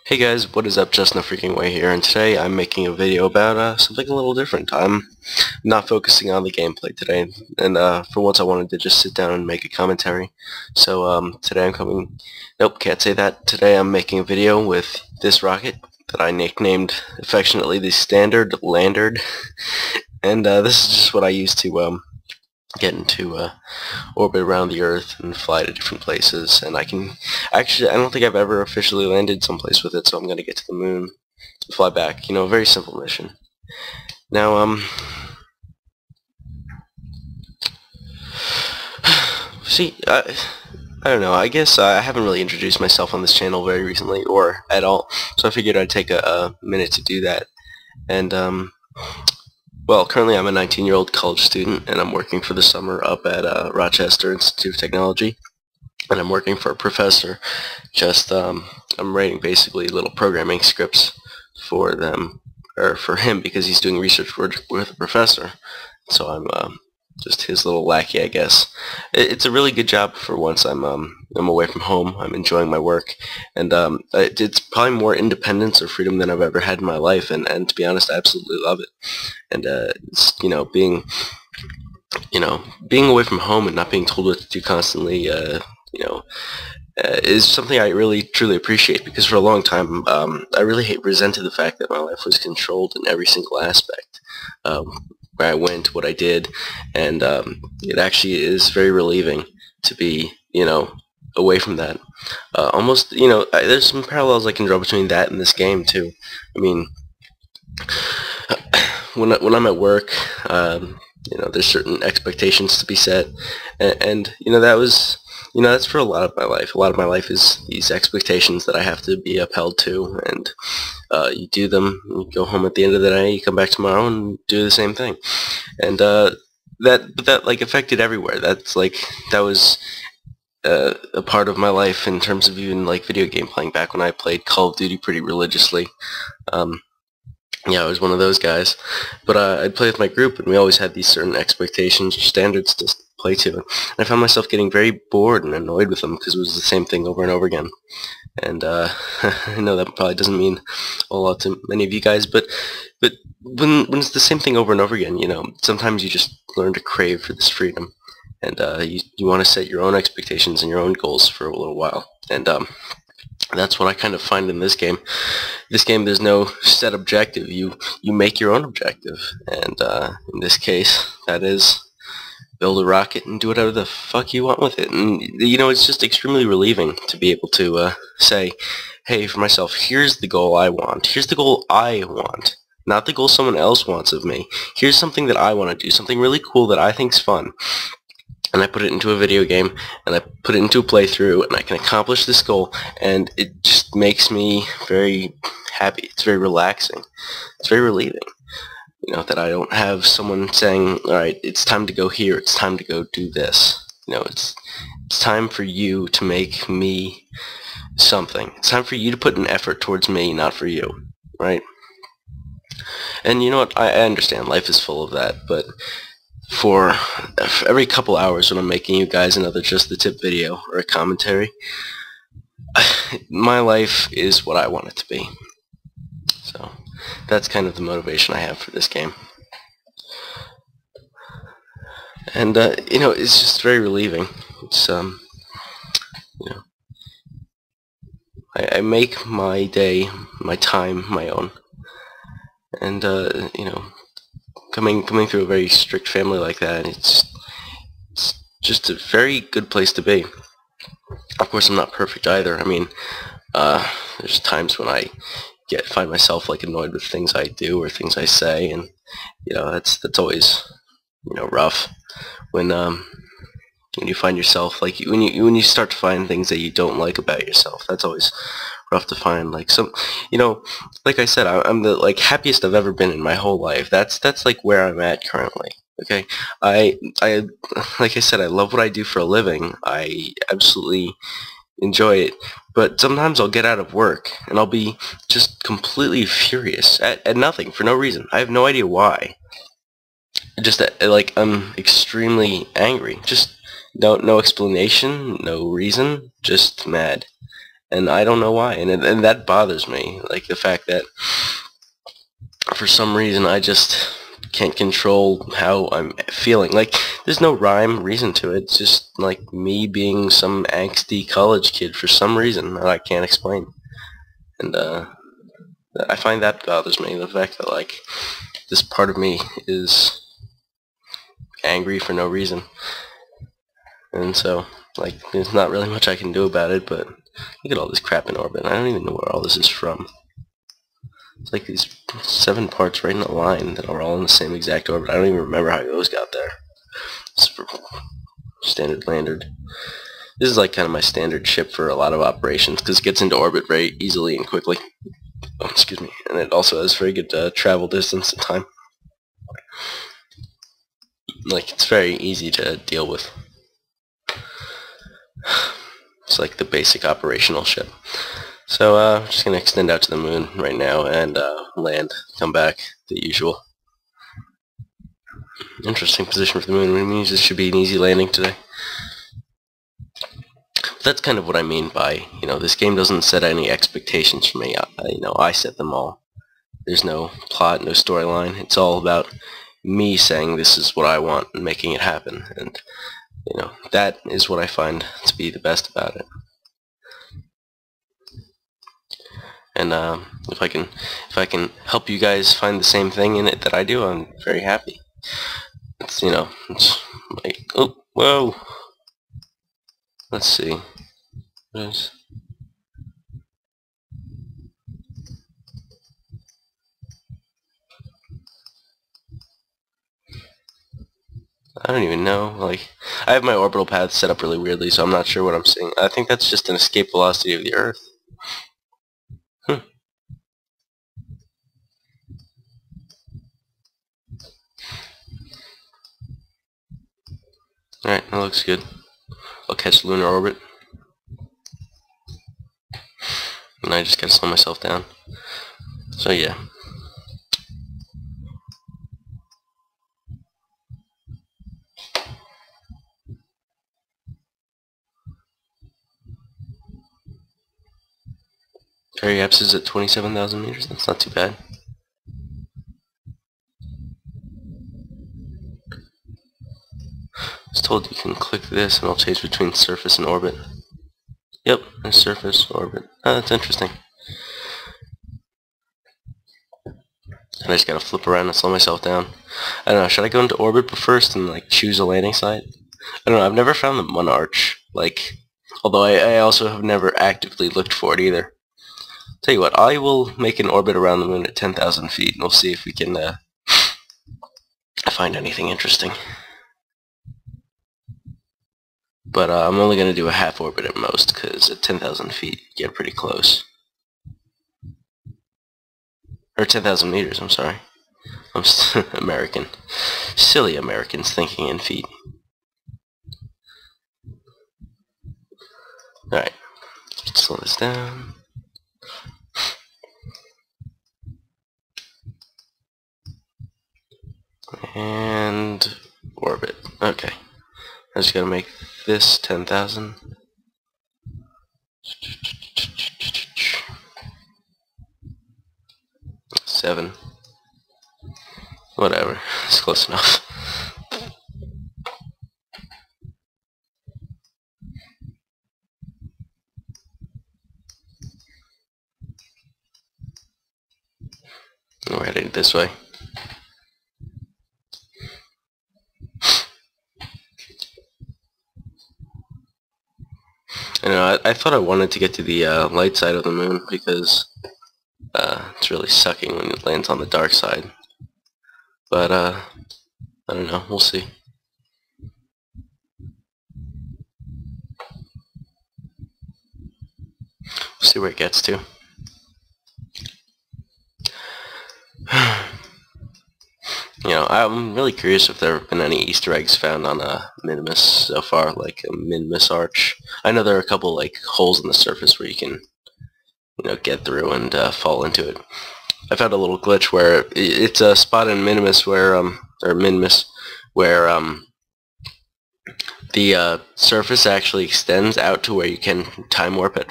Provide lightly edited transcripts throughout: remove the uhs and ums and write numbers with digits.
Hey guys, what is up? Justin the Freaking Way here, and today I'm making a video about something a little different. I'm not focusing on the gameplay today, and for once I wanted to just sit down and make a commentary. So today I'm coming... Nope, can't say that. Today I'm making a video with this rocket that I nicknamed affectionately the Standard Landard, and this is just what I use to get into orbit around the Earth and fly to different places. And I don't think I've ever officially landed someplace with it, so I'm going to get to the moon and fly back. You know, a very simple mission. Now, see, I don't know, I guess I haven't really introduced myself on this channel very recently, or at all, so I figured I'd take a minute to do that. And, well, currently I'm a 19-year-old college student, and I'm working for the summer up at Rochester Institute of Technology, and I'm working for a professor. I'm writing basically little programming scripts for them, or for him, because he's doing research work with a professor. So I'm just his little lackey, I guess. It's a really good job for once. I'm away from home. I'm enjoying my work, and it's probably more independence or freedom than I've ever had in my life. And to be honest, I absolutely love it. And it's, being away from home and not being told what to do constantly, is something I really truly appreciate, because for a long time I really resented the fact that my life was controlled in every single aspect. Where I went, what I did, and it actually is very relieving to be, away from that. Almost, there's some parallels I can draw between that and this game too. I mean, when I'm at work, there's certain expectations to be set, and that's for a lot of my life. A lot of my life is these expectations that I have to be upheld to, and you do them, you go home at the end of the day, you come back tomorrow and do the same thing. And that like affected everywhere. That was a part of my life in terms of even like video game playing. Back when I played Call of Duty pretty religiously, yeah, I was one of those guys. But I'd play with my group, and we always had these certain expectations or standards to play to. And I found myself getting very bored and annoyed with them, because it was the same thing over and over again. And I know that probably doesn't mean a lot to many of you guys, but when it's the same thing over and over again, sometimes you just learn to crave for this freedom, and you want to set your own expectations and your own goals for a little while. And that's what I kind of find in this game. This game, there's no set objective. You make your own objective, and in this case, that is build a rocket and do whatever the fuck you want with it. And it's just extremely relieving to be able to say, hey, for myself, here's the goal I want. Here's the goal I want, not the goal someone else wants of me. Here's something that I want to do, something really cool that I think's fun. And I put it into a video game, and I put it into a playthrough, and I can accomplish this goal, and it just makes me very happy. It's very relaxing. It's very relieving. That I don't have someone saying, alright, it's time to go here, it's time to go do this. It's time for you to make me something. It's time for you to put an effort towards me, not for you, right? And you know what, I understand life is full of that, but for every couple hours when I'm making you guys another Just the Tip video or a commentary, my life is what I want it to be. So that's kind of the motivation I have for this game. And it's just very relieving. It's I make my day, my time, my own. And coming through a very strict family like that, it's just a very good place to be. Of course, I'm not perfect either. I mean, there's times when I find myself like annoyed with things I do or things I say, and that's always rough when you find yourself like when you start to find things that you don't like about yourself. That's always rough to find. Like like I said, I'm the happiest I've ever been in my whole life. That's like where I'm at currently. Okay, I like I said, I love what I do for a living. I absolutely enjoy it, but sometimes I'll get out of work and I'll be just completely furious at nothing, for no reason. I have no idea why. Just like I'm extremely angry. Just no explanation, no reason, just mad. and I don't know why, and that bothers me. Like the fact that for some reason I just can't control how I'm feeling. Like there's no rhyme reason to it. It's just like me being some angsty college kid for some reason that I can't explain. And I find that bothers me. The fact that like this part of me is angry for no reason. And so like there's not really much I can do about it, but look at all this crap in orbit. I don't even know where all this is from. It's like these 7 parts right in a line that are all in the same exact orbit. I don't even remember how those got there. It's for standard lander. This is like kind of my standard ship for a lot of operations because it gets into orbit very easily and quickly. Oh, excuse me. And it also has very good travel distance and time. Like it's very easy to deal with. It's like the basic operational ship. So I'm just going to extend out to the moon right now and land, come back, the usual. Interesting position for the moon. It means this should be an easy landing today. But that's kind of what I mean by, this game doesn't set any expectations for me. I set them all. There's no plot, no storyline. It's all about me saying this is what I want and making it happen. And, that is what I find to be the best about it. And if I can help you guys find the same thing in it that I do, I'm very happy. It's it's like, oh, whoa. Let's see. I don't even know. Like, I have my orbital path set up really weirdly, so I'm not sure what I'm seeing. I think that's just an escape velocity of the Earth. Alright, that looks good. I'll catch lunar orbit. And I just gotta slow myself down. So yeah. Periaps is at 27,000 meters. That's not too bad. I was told you can click this and it'll change between surface and orbit. Yep, there's surface, orbit. Oh, that's interesting. And I just gotta flip around and slow myself down. I don't know, should I go into orbit first and like choose a landing site? I don't know, I've never found the one arch. Like, although I also have never actively looked for it either. Tell you what, I will make an orbit around the moon at 10,000 feet and we'll see if we can find anything interesting. But I'm only going to do a half orbit at most, because at 10,000 feet you get pretty close. Or 10,000 meters, I'm sorry. I'm American. Silly Americans thinking in feet. Alright, let's slow this down. And orbit. Okay. I just gotta make this 10,000. Seven. Whatever. It's close enough. We're heading this way. I thought I wanted to get to the light side of the moon because it's really sucking when it lands on the dark side. But I don't know. We'll see. We'll see where it gets to. I'm really curious if there have been any Easter eggs found on Minimus so far, like a Minimus arch. I know there are a couple like holes in the surface where you can, get through and fall into it. I found a little glitch where it's a spot in Minimus where The surface actually extends out to where you can time warp at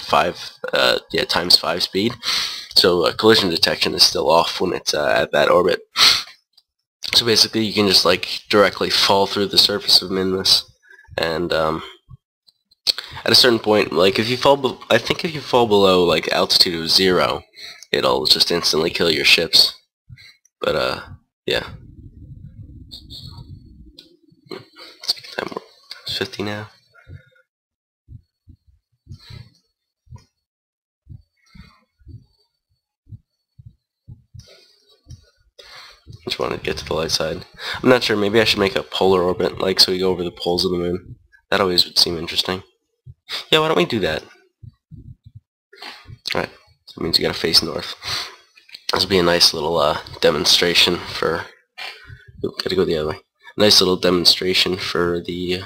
times 5 speed. So collision detection is still off when it's at that orbit. So basically you can just like directly fall through the surface of Minmus, and at a certain point, like if you fall, I think if you fall below like altitude of 0, it'll just instantly kill your ships. But yeah. Let's get time warp. It's 50 now. Just wanted to get to the light side. I'm not sure, maybe I should make a polar orbit, like so we go over the poles of the moon. That always would seem interesting. Yeah, why don't we do that? Alright, that means you gotta face north. This will be a nice little demonstration for... Oop, gotta go the other way. Nice little demonstration for the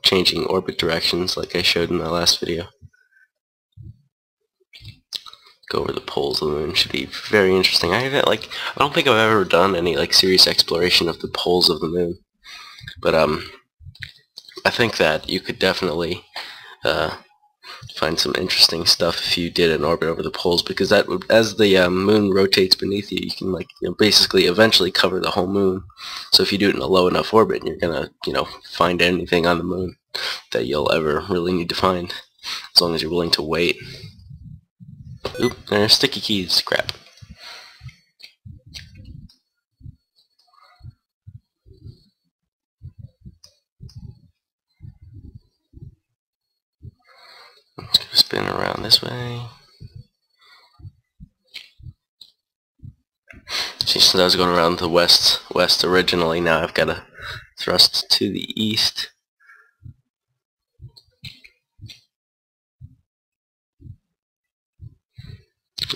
changing orbit directions like I showed in my last video. Go over the poles of the moon should be very interesting. I don't think I've ever done any like serious exploration of the poles of the moon, but I think that you could definitely find some interesting stuff if you did an orbit over the poles, because that would, as the moon rotates beneath you, you can basically eventually cover the whole moon. So if you do it in a low enough orbit, you're gonna find anything on the moon that you'll ever really need to find, as long as you're willing to wait. Oop, there's sticky keys. Crap. Let's go spin around this way. See, since I was going around the west originally, now I've got to thrust to the east.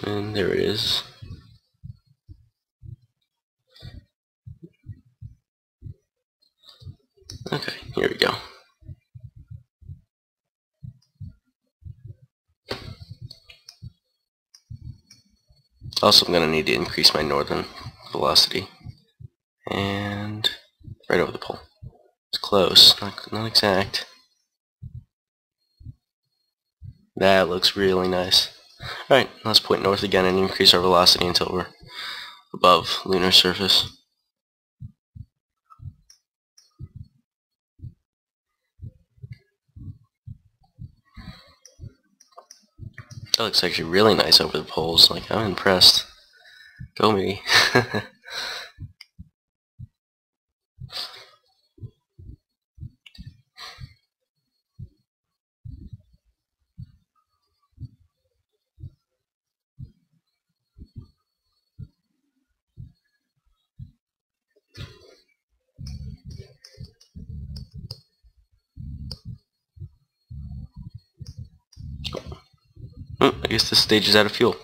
And there it is. Okay, here we go. Also, I'm going to need to increase my northern velocity. And right over the pole. It's close, not exact. That looks really nice. Alright, let's point north again and increase our velocity until we're above lunar surface. That looks actually really nice over the poles. Like, I'm impressed. Go me. I guess this stage is out of fuel.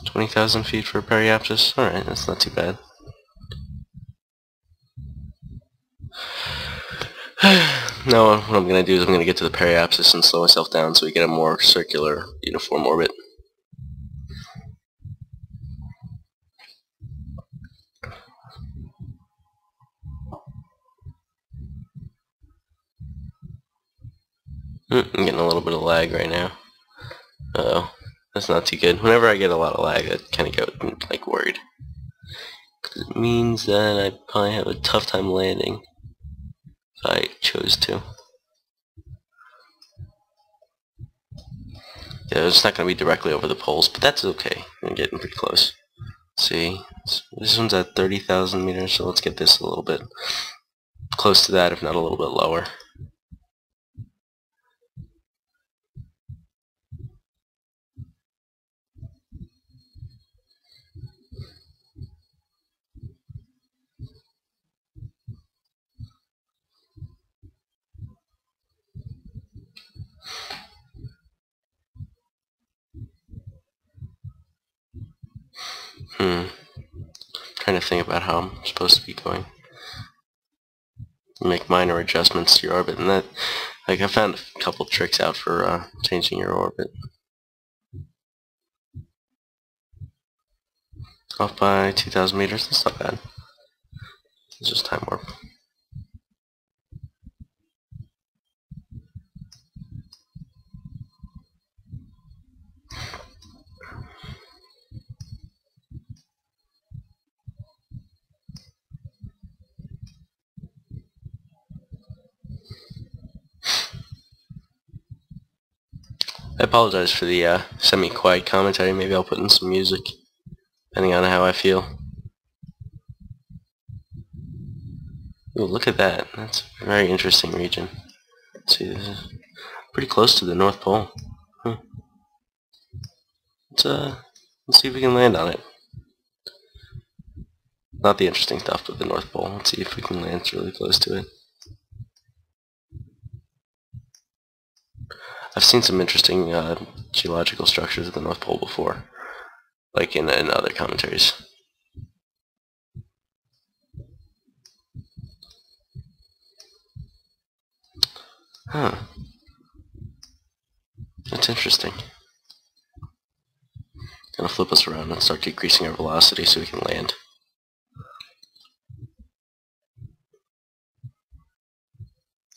20,000 feet for periapsis. Alright, that's not too bad. Now what I'm going to do is I'm going to get to the periapsis and slow myself down so we get a more circular, uniform orbit. I'm getting a little bit of lag right now. Uh-oh. That's not too good. Whenever I get a lot of lag, I kind of get like worried. Because it means that I probably have a tough time landing if I chose to. Yeah, it's not going to be directly over the poles, but that's okay. I'm getting pretty close. Let's see, this one's at 30,000 meters, so let's get this a little bit close to that, if not a little bit lower. Trying to think about how I'm supposed to be going. Make minor adjustments to your orbit, and that Like, I found a couple tricks out for changing your orbit. Off by 2,000 meters, that's not bad. It's just time warp. I apologize for the semi-quiet commentary. Maybe I'll put in some music, depending on how I feel. Ooh, look at that. That's a very interesting region. Let's see, this is pretty close to the North Pole. Huh. Let's see if we can land on it. Not the interesting stuff, but the North Pole. Let's see if we can land really close to it. I've seen some interesting geological structures at the North Pole before, like in other commentaries. Huh. That's interesting. Gonna flip us around and start decreasing our velocity so we can land.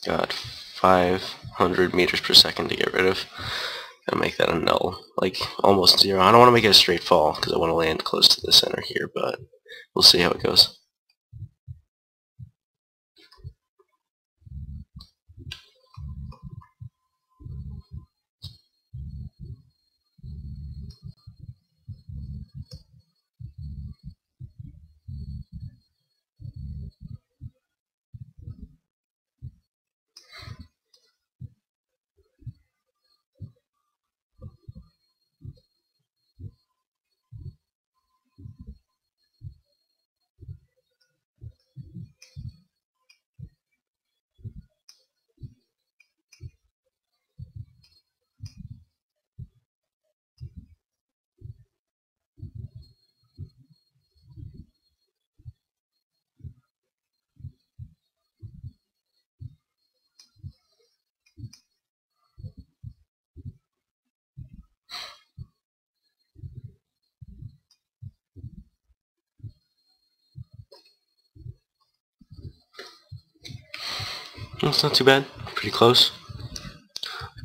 Got 500 meters per second to get rid of. Gotta make that a null, like almost zero. I don't want to make it a straight fall because I want to land close to the center here, but we'll see how it goes. It's not too bad. Pretty close.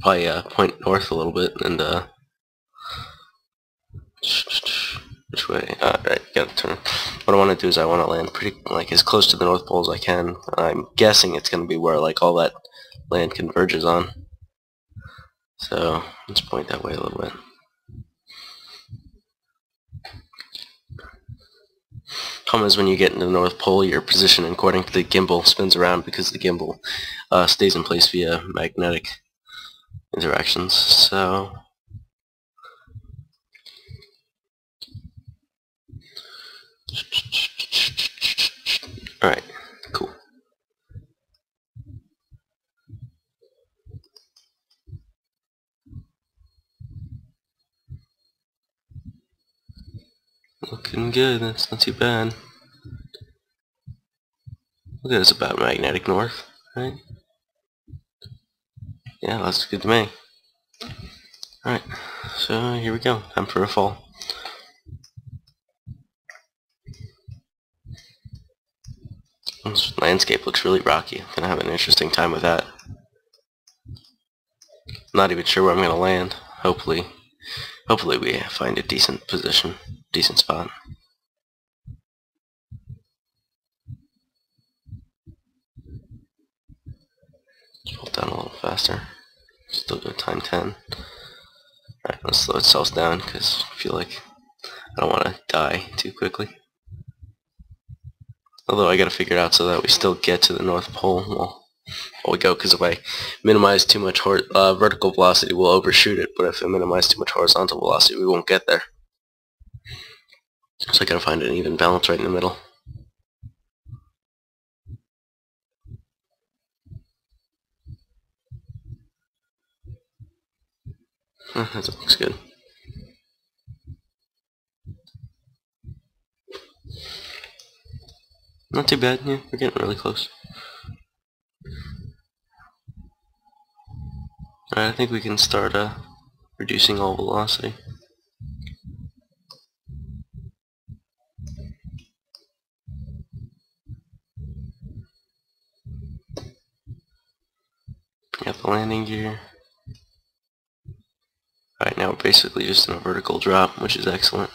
Probably point north a little bit and which way? Right, gotta turn. What I want to do is I want to land pretty like as close to the North Pole as I can. I'm guessing it's gonna be where like all that land converges on. So let's point that way a little bit. Problem is when you get into the North Pole, your position according to the gimbal spins around because the gimbal stays in place via magnetic interactions. So alright, cool. Looking good, that's not too bad. Look at this about magnetic north, right? Yeah, that's good to me. Alright, so here we go. Time for a fall. This landscape looks really rocky. I'm gonna have an interesting time with that. Not even sure where I'm gonna land. Hopefully we find a decent position, decent spot. Pull it down a little faster. Still go time 10. Alright, let's slow itself down because I feel like I don't want to die too quickly. Although I gotta figure it out so that we still get to the North Pole while we go, because if I minimize too much vertical velocity, we'll overshoot it, but if I minimize too much horizontal velocity, we won't get there. So I gotta find an even balance right in the middle. That looks good. Not too bad, yeah, we're getting really close. Alright, I think we can start reducing all velocity. Bring up the landing gear. Alright, now we're basically just in a vertical drop, which is excellent.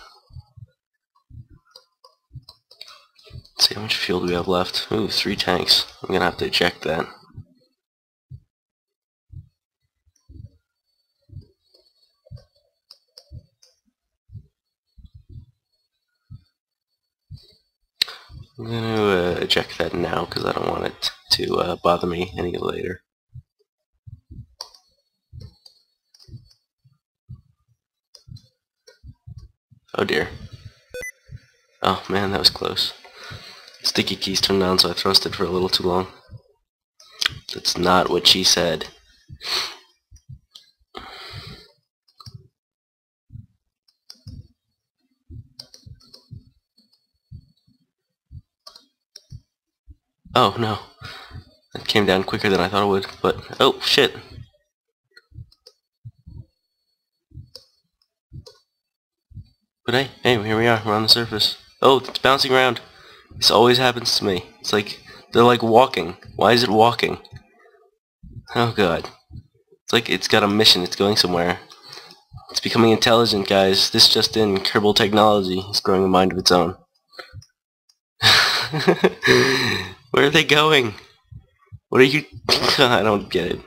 Let's see how much fuel do we have left. Ooh, 3 tanks. I'm gonna have to eject that. I'm gonna eject that now because I don't want it to bother me any later. Oh dear. Oh man, that was close. Sticky keys turned on, so I thrusted for a little too long. That's not what she said. Oh no. That came down quicker than I thought it would, but oh shit. But hey, here we are, we're on the surface. Oh, it's bouncing around. This always happens to me. It's like, they're like walking. Why is it walking? Oh god. It's like it's got a mission, it's going somewhere. It's becoming intelligent, guys. This just in, Kerbal technology is growing a mind of its own. Where are they going? What are you... I don't get it.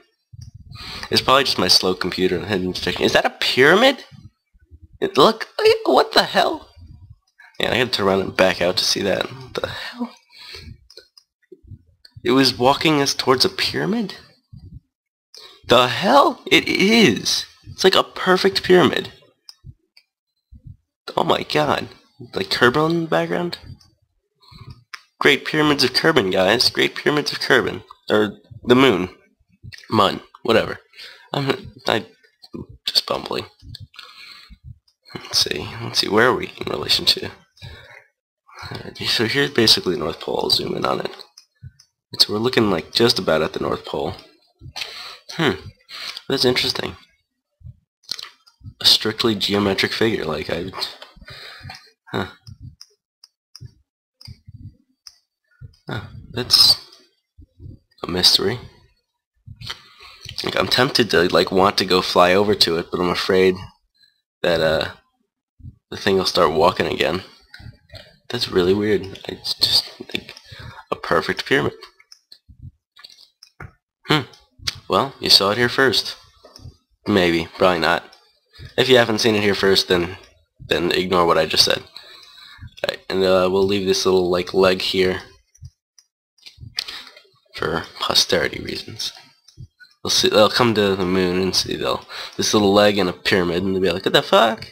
It's probably just my slow computer and hidden detection. Is that a pyramid? Look, what the hell? Yeah, I had to turn around and back out to see that. What the hell? It was walking us towards a pyramid? The hell? It is! It's like a perfect pyramid. Oh my god. Like Kerbal in the background? Great Pyramids of Kerbin, guys. Great Pyramids of Kerbin. Or the moon. Mun. Whatever. I'm just bumbling. Let's see, where are we in relation to? So here's basically the North Pole. I'll zoom in on it. So we're looking like just about at the North Pole. That's interesting. A strictly geometric figure, like that's a mystery. Like, I'm tempted to like want to go fly over to it, but I'm afraid that the thing will start walking again. That's really weird. It's just like a perfect pyramid. Well, you saw it here first. Maybe, probably not. If you haven't seen it here first, then ignore what I just said. Right, and we'll leave this little like leg here for posterity reasons. They'll see. They'll come to the moon and see this little leg in a pyramid, and they'll be like, "What the fuck?"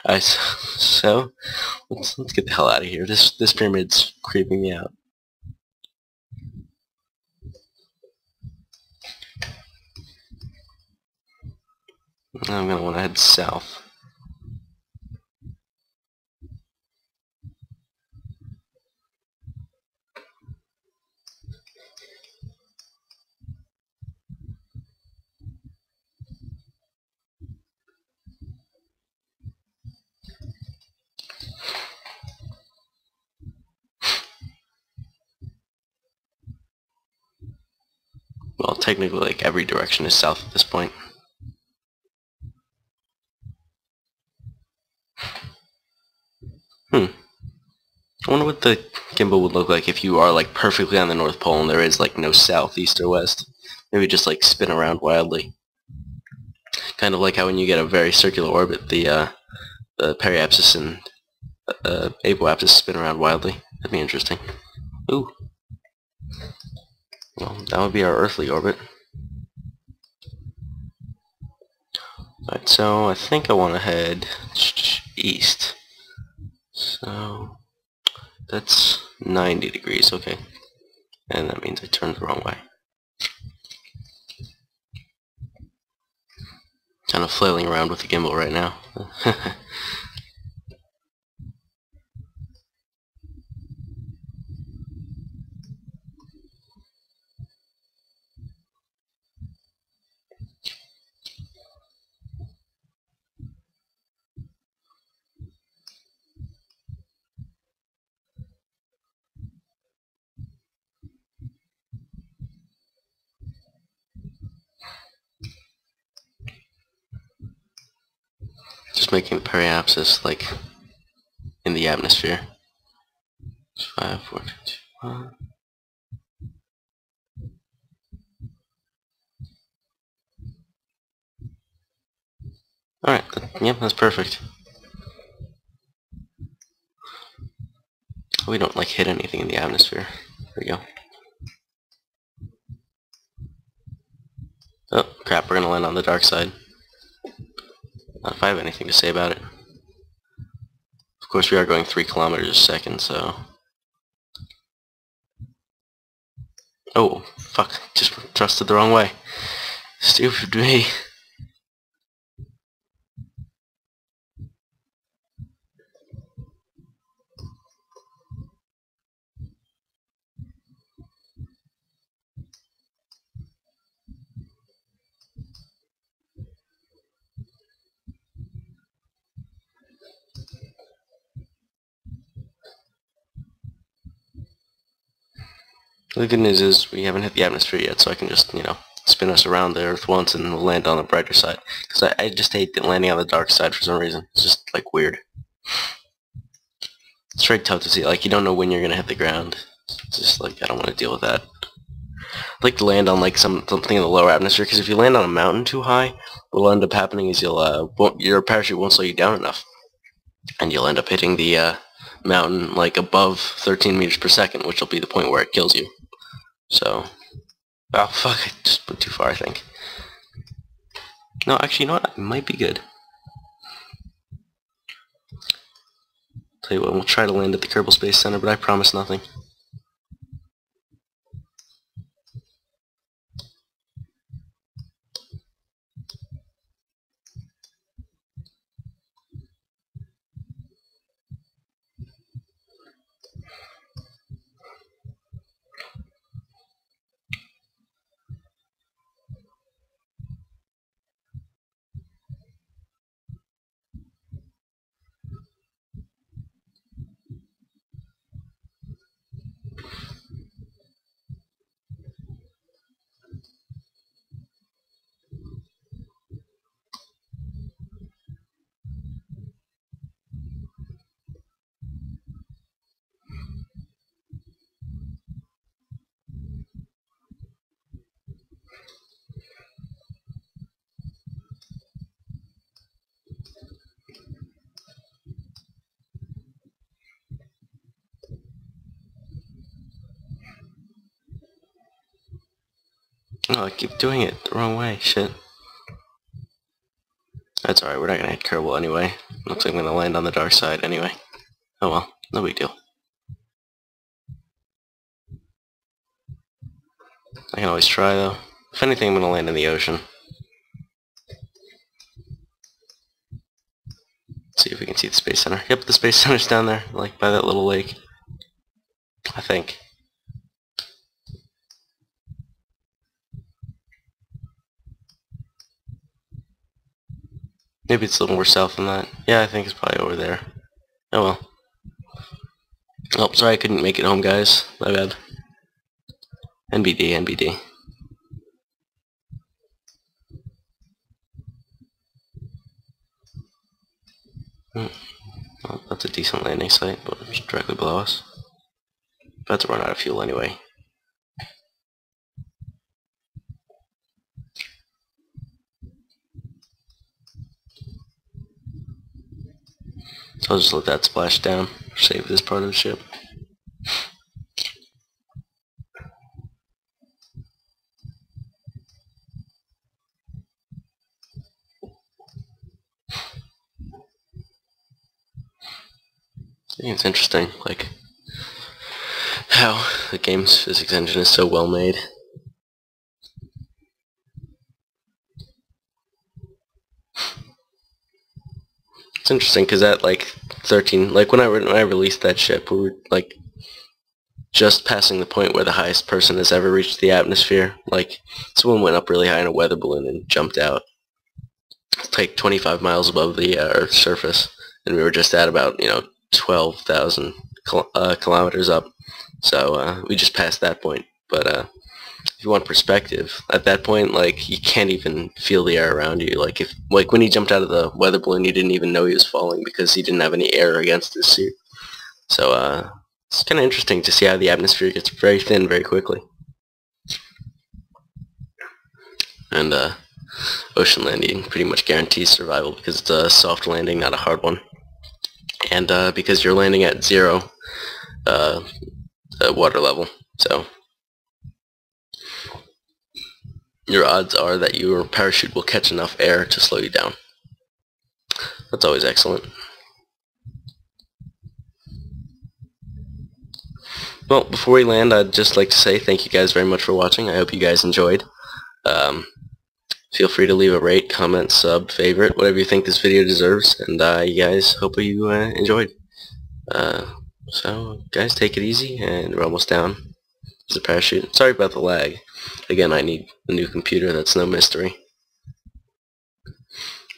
Alright, so let's get the hell out of here. This pyramid's creeping me out. I'm gonna want to head south. Well, technically, like every direction is south at this point. I wonder what the gimbal would look like if you are like perfectly on the North Pole and there is like no south, east, or west. Maybe just like spin around wildly. Kind of like how when you get a very circular orbit, the periapsis and apoapsis spin around wildly. That'd be interesting. Ooh. Well, that would be our earthly orbit. Alright, so I think I want to head east. So that's 90 degrees, okay. And that means I turned the wrong way. Kind of flailing around with the gimbal right now. just making the periapsis like in the atmosphere. 5, 4, 3, 2, 1. Alright, yep, that's perfect. We don't like hit anything in the atmosphere. There we go. Oh, crap, we're gonna land on the dark side. Not if I have anything to say about it. Of course, we are going 3 kilometers a second, so... Oh, fuck, just thrusted the wrong way. Stupid me. The good news is we haven't hit the atmosphere yet, so I can just, spin us around the Earth once and we'll land on the brighter side. Because I just hate landing on the dark side for some reason. It's just, like, weird. It's very tough to see. Like, you don't know when you're going to hit the ground. It's just, like, I don't want to deal with that. I'd like to land on, like, something in the lower atmosphere, because if you land on a mountain too high, what'll end up happening is your parachute won't slow you down enough. And you'll end up hitting the mountain, like, above 13 meters per second, which will be the point where it kills you. So, oh fuck, I just went too far, I think. No, actually, you know what? I might be good. Tell you what, we'll try to land at the Kerbal Space Center, but I promise nothing. Oh, I keep doing it the wrong way, shit. That's alright, we're not gonna hit Kerbal anyway. Looks like I'm gonna land on the dark side anyway. Oh well, no big deal. I can always try though. If anything, I'm gonna land in the ocean. Let's see if we can see the Space Center. Yep, the Space Center's down there, like by that little lake. I think. Maybe it's a little more south than that. Yeah, I think it's probably over there. Oh well. Oh, sorry I couldn't make it home, guys. My bad. NBD, NBD. Well, that's a decent landing site, but it's directly below us. About to run out of fuel anyway. I'll just let that splash down, save this part of the ship. I think it's interesting, like, how the game's physics engine is so well made. It's interesting because at like 13, like when I released that ship, we were like just passing the point where the highest person has ever reached the atmosphere. Like someone went up really high in a weather balloon and jumped out. It's like 25 miles above the Earth's surface, and we were just at about 12,000 kilometers up. So we just passed that point, but if you want perspective, at that point, like, you can't even feel the air around you. Like when he jumped out of the weather balloon, he didn't even know he was falling because he didn't have any air against his suit. So it's kind of interesting to see how the atmosphere gets very thin very quickly. And ocean landing pretty much guarantees survival because it's a soft landing, not a hard one. And because you're landing at 0 water level, so your odds are that your parachute will catch enough air to slow you down. That's always excellent. Well, before we land, I'd just like to say thank you guys very much for watching. I hope you guys enjoyed. Feel free to leave a rate, comment, sub, favorite, whatever you think this video deserves, and you guys, hope you enjoyed. So, guys, take it easy, and we're almost down. There's a parachute. Sorry about the lag. Again, I need a new computer, that's no mystery.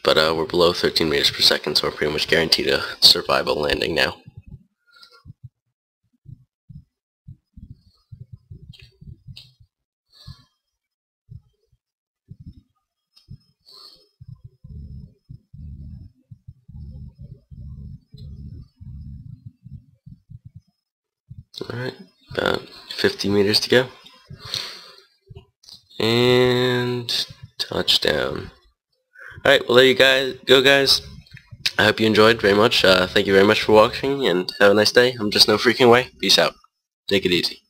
But we're below 13 meters per second, so we're pretty much guaranteed a survival landing now. Alright, about 50 meters to go. And touchdown. Alright, well there you guys go, guys. I hope you enjoyed very much. Thank you very much for watching, and have a nice day. I'm just no freaking way. Peace out. Take it easy.